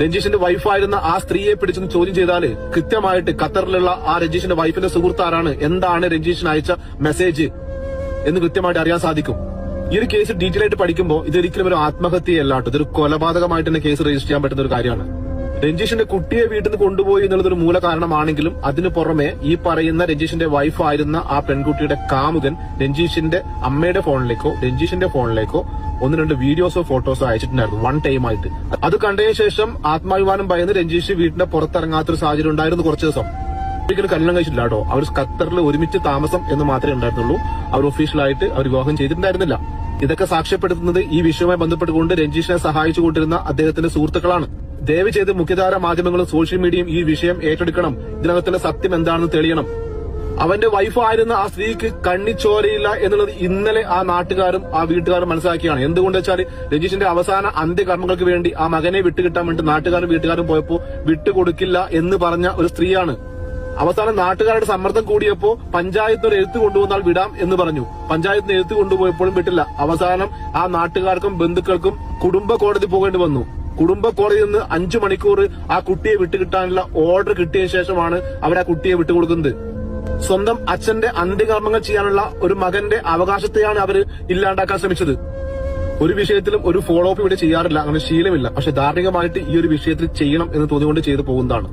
രഞ്ജീഷിന്റെ വൈഫായിരുന്ന ആ സ്ത്രീയെ പിടിച്ചൊന്ന് ചോദ്യം ചെയ്താല് കൃത്യമായിട്ട് ഖത്തറിലുള്ള ആ രഞ്ജീഷിന്റെ വൈഫിന്റെ സുഹൃത്താരാണ്, എന്താണ് രഞ്ജീഷിന് അയച്ച മെസ്സേജ് എന്ന് കൃത്യമായിട്ട് അറിയാൻ സാധിക്കും. ഈ ഒരു കേസ് ഡീറ്റെയിൽ ആയിട്ട് പഠിക്കുമ്പോൾ ഇതൊരിക്കലും ഒരു ആത്മഹത്യയല്ല കേട്ടോ, ഇതൊരു കൊലപാതകമായിട്ട് തന്നെ കേസ് രജിസ്റ്റർ ചെയ്യാൻ പറ്റുന്ന ഒരു കാര്യമാണ്. രഞ്ജീഷിന്റെ കുട്ടിയെ വീട്ടിൽ നിന്ന് കൊണ്ടുപോയി എന്നുള്ളതൊരു മൂല കാരണമാണെങ്കിലും അതിനു പുറമെ ഈ പറയുന്ന രഞ്ജീഷിന്റെ വൈഫായിരുന്ന ആ പെൺകുട്ടിയുടെ കാമുകൻ രഞ്ജീഷിന്റെ അമ്മയുടെ ഫോണിലേക്കോ രഞ്ജീഷിന്റെ ഫോണിലേക്കോ 1-2 വീഡിയോസോ ഫോട്ടോസോ അയച്ചിട്ടുണ്ടായിരുന്നു വൺ ടൈം ആയിട്ട്. അത് കണ്ടതിന് ശേഷം ആത്മാഭിമാനം ഭയന്ന് രഞ്ജീഷ് വീട്ടിന്റെ പുറത്തിറങ്ങാത്തൊരു സാഹചര്യം ഉണ്ടായിരുന്നു കുറച്ചു ദിവസം. ഒരിക്കലും കല്യാണം കഴിച്ചില്ല കേട്ടോ. അവർ ഖത്തറിൽ ഒരുമിച്ച് താമസം എന്ന് മാത്രമേ ഉണ്ടായിരുന്നുള്ളൂ. അവർ ഒഫീഷ്യലായിട്ട് അവർ വിവാഹം ചെയ്തിട്ടുണ്ടായിരുന്നില്ല. ഇതൊക്കെ സാക്ഷ്യപ്പെടുത്തുന്നത് ഈ വിഷയവുമായി ബന്ധപ്പെട്ടുകൊണ്ട് രഞ്ജീഷിനെ സഹായിച്ചുകൊണ്ടിരുന്ന അദ്ദേഹത്തിന്റെ സുഹൃത്തുക്കളാണ്. ദയവ് ചെയ്ത് മുഖ്യധാര മാധ്യമങ്ങളും സോഷ്യൽ മീഡിയയും ഈ വിഷയം ഏറ്റെടുക്കണം. ഇതിനകത്തുള്ള സത്യം എന്താണെന്ന് തെളിയണം. അവന്റെ വൈഫായിരുന്ന ആ സ്ത്രീക്ക് കണ്ണിച്ചോരയില്ല എന്നുള്ളത് ഇന്നലെ ആ നാട്ടുകാരും ആ വീട്ടുകാരും മനസ്സിലാക്കിയാണ്. എന്തുകൊണ്ട് വെച്ചാൽ രഞ്ജീഷിന്റെ അവസാന അന്ത്യകർമ്മങ്ങൾക്ക് വേണ്ടി ആ മകനെ വിട്ടുകിട്ടാൻ വേണ്ടി നാട്ടുകാരും വീട്ടുകാരും പോയപ്പോ വിട്ടുകൊടുക്കില്ല എന്ന് പറഞ്ഞ ഒരു സ്ത്രീയാണ്. അവസാനം നാട്ടുകാരുടെ സമ്മർദ്ദം കൂടിയപ്പോ പഞ്ചായത്തിന് ഒരു എഴുത്ത് കൊണ്ടുവന്നാൽ വിടാം എന്ന് പറഞ്ഞു. പഞ്ചായത്തിന് എഴുത്ത് കൊണ്ടുപോയപ്പോഴും വിട്ടില്ല. അവസാനം ആ നാട്ടുകാർക്കും ബന്ധുക്കൾക്കും കുടുംബ കോടതി പോകേണ്ടി വന്നു. കുടുംബ കോടതിയിൽ നിന്ന് 5 മണിക്കൂർ ആ കുട്ടിയെ വിട്ടുകിട്ടാനുള്ള ഓർഡർ കിട്ടിയ ശേഷമാണ് അവർ ആ കുട്ടിയെ വിട്ടുകൊടുക്കുന്നത്. സ്വന്തം അച്ഛന്റെ അന്ത്യകർമ്മങ്ങൾ ചെയ്യാനുള്ള ഒരു മകന്റെ അവകാശത്തെയാണ് അവർ ഇല്ലാണ്ടാക്കാൻ ശ്രമിച്ചത്. ഒരു വിഷയത്തിലും ഒരു ഫോളോ അപ്പ് ഇവിടെ ചെയ്യാറില്ല, അങ്ങനെ ശീലമില്ല. പക്ഷെ ധാർമ്മികമായിട്ട് ഈ ഒരു വിഷയത്തിൽ ചെയ്യണം എന്ന് തോന്നിക്കൊണ്ട് ചെയ്തു പോകുന്നതാണ്.